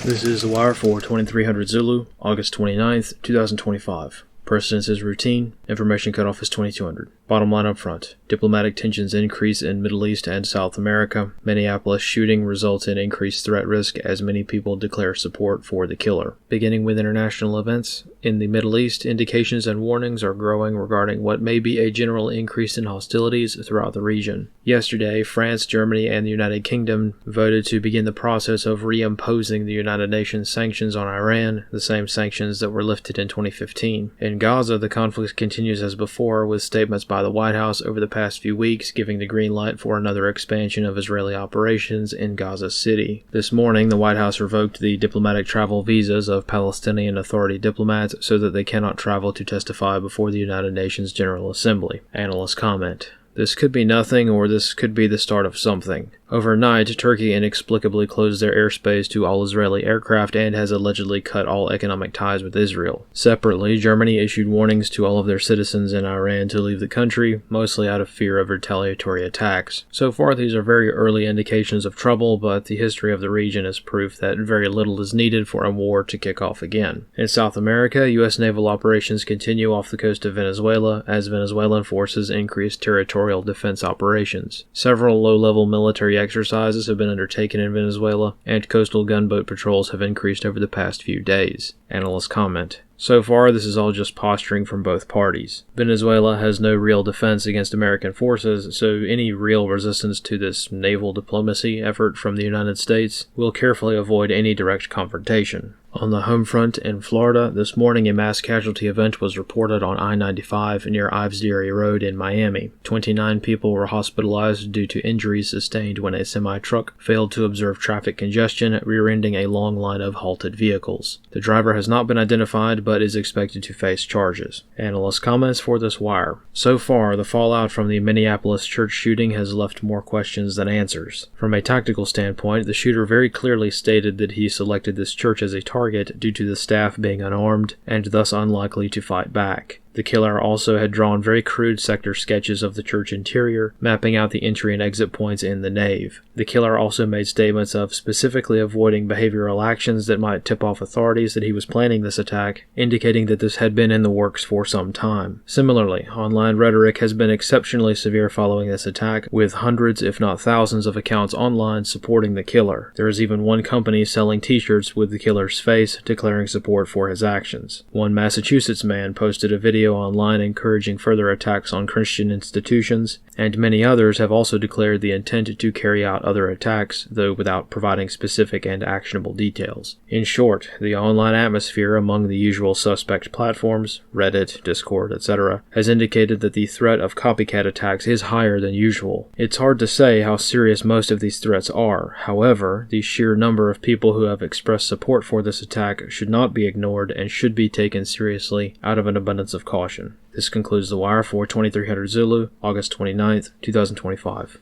This is The Wire for 2300 Zulu, August 29th, 2025. Precedence is routine. Information cutoff is 2200. Bottom line up front. Diplomatic tensions increase in Middle East and South America. Minneapolis shooting results in increased threat risk as many people declare support for the killer. Beginning with international events. In the Middle East, indications and warnings are growing regarding what may be a general increase in hostilities throughout the region. Yesterday, France, Germany, and the United Kingdom voted to begin the process of reimposing the United Nations sanctions on Iran, the same sanctions that were lifted in 2015. In Gaza, the conflict continues as before, with statements by the White House over the past few weeks giving the green light for another expansion of Israeli operations in Gaza City. This morning, the White House revoked the diplomatic travel visas of Palestinian Authority diplomats so that they cannot travel to testify before the United Nations General Assembly. Analysts comment. This could be nothing, or this could be the start of something. Overnight, Turkey inexplicably closed their airspace to all Israeli aircraft and has allegedly cut all economic ties with Israel. Separately, Germany issued warnings to all of their citizens in Iran to leave the country, mostly out of fear of retaliatory attacks. So far, these are very early indications of trouble, but the history of the region is proof that very little is needed for a war to kick off again. In South America, U.S. naval operations continue off the coast of Venezuela as Venezuelan forces increase territorial defense operations. Several low-level military exercises have been undertaken in Venezuela, and coastal gunboat patrols have increased over the past few days. Analysts comment. So far, this is all just posturing from both parties. Venezuela has no real defense against American forces, so any real resistance to this naval diplomacy effort from the United States will carefully avoid any direct confrontation. On the home front in Florida, this morning a mass casualty event was reported on I-95 near Ives Dairy Road in Miami. 29 people were hospitalized due to injuries sustained when a semi-truck failed to observe traffic congestion, rear-ending a long line of halted vehicles. The driver has not been identified, but is expected to face charges. Analyst comments for this wire. So far, the fallout from the Minneapolis church shooting has left more questions than answers. From a tactical standpoint, the shooter very clearly stated that he selected this church as a target due to the staff being unarmed and thus unlikely to fight back. The killer also had drawn very crude sector sketches of the church interior, mapping out the entry and exit points in the nave. The killer also made statements of specifically avoiding behavioral actions that might tip off authorities that he was planning this attack, indicating that this had been in the works for some time. Similarly, online rhetoric has been exceptionally severe following this attack, with hundreds if not thousands of accounts online supporting the killer. There is even one company selling t-shirts with the killer's face, declaring support for his actions. One Massachusetts man posted a video online encouraging further attacks on Christian institutions, and many others have also declared the intent to carry out other attacks, though without providing specific and actionable details. In short, the online atmosphere among the usual suspect platforms, Reddit, Discord, etc., has indicated that the threat of copycat attacks is higher than usual. It's hard to say how serious most of these threats are. However, the sheer number of people who have expressed support for this attack should not be ignored and should be taken seriously out of an abundance of caution. This concludes The Wire for 2300 Zulu, August 29th, 2025.